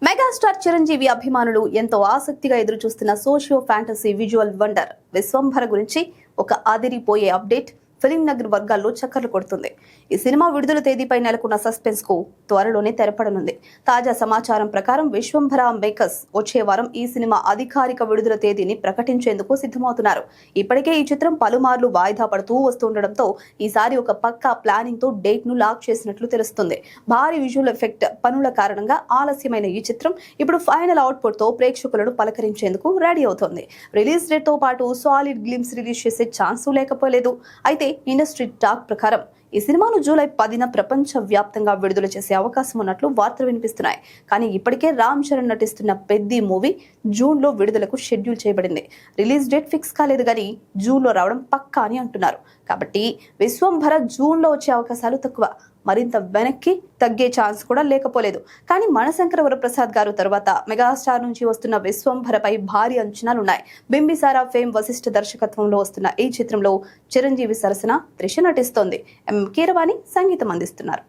Megastar Chiranjeevi అభిమానులు ఎంతో ఆసక్తిగా ఎదురుచూస్తున్న socio fantasy visual wonder Vishwambhara గురించి ఒక అదిరిపోయే అప్డేట్ ఫిలిం నగర్ వర్గాల్లో చక్కర్లు కొడుతుంది. ఈ సినిమా విడుదల తేదీపై నెలకొన్న సస్పెన్స్ కు త్వరలోనే తెరపడనుంది. తాజా సమాచారం ప్రకారం విశ్వంభర మేకర్స్ వచ్చే వారం ఈ సినిమా అధికారిక విడుదల తేదీని ప్రకటించేందుకు సిద్ధమవుతున్నారు. ఇప్పటికే ఈ చిత్రం పలుమార్లు వాయిదా పడుతూ వస్తుండటంతో ఈసారి ఒక పక్కా ప్లానింగ్ తో డేట్ ను లాక్ చేసినట్లు తెలుస్తుంది. భారీ విజువల్ ఎఫెక్ట్ పనుల కారణంగా ఆలస్యమైన ఈ చిత్రం ఇప్పుడు ఫైనల్ అవుట్పుట్ తో ప్రేక్షకులను పలకరించేందుకు రెడీ అవుతోంది. రిలీజ్ డేట్ తో పాటు సాలిడ్ గ్లిమ్స్ రిలీజ్ చేసే ఛాన్స్ లేకపోలేదు. అయితే ఇండస్ట్రీ టాక్ ప్రకారం ఈ సినిమాను జూలై 10న ప్రపంచ వ్యాప్తంగా విడుదల చేసే అవకాశం ఉన్నట్లు వార్తలు వినిపిస్తున్నాయి. కానీ ఇప్పటికే రామ్ చరణ్ నటిస్తున్న పెద్ది మూవీ జూన్ లో విడుదలకు షెడ్యూల్ చేయబడింది. రిలీజ్ డేట్ ఫిక్స్ కాలేదు కానీ జూన్ లో రావడం పక్కా అని అంటున్నారు. కాబట్టి విశ్వంభర జూన్ లో వచ్చే అవకాశాలు తక్కువ. మరింత వెనక్కి తగ్గే ఛాన్స్ కూడా లేకపోలేదు. కానీ మణశంకర వరప్రసాద్ గారు తర్వాత మెగాస్టార్ నుంచి వస్తున్న విశ్వంభరపై భారీ అంచనాలున్నాయి. బింబిసారా ఫేమ్ వశిష్ఠ దర్శకత్వంలో వస్తున్న ఈ చిత్రంలో చిరంజీవి సరసన త్రిష నటిస్తోంది. కీరవాణి సంగీతం అందిస్తున్నారు.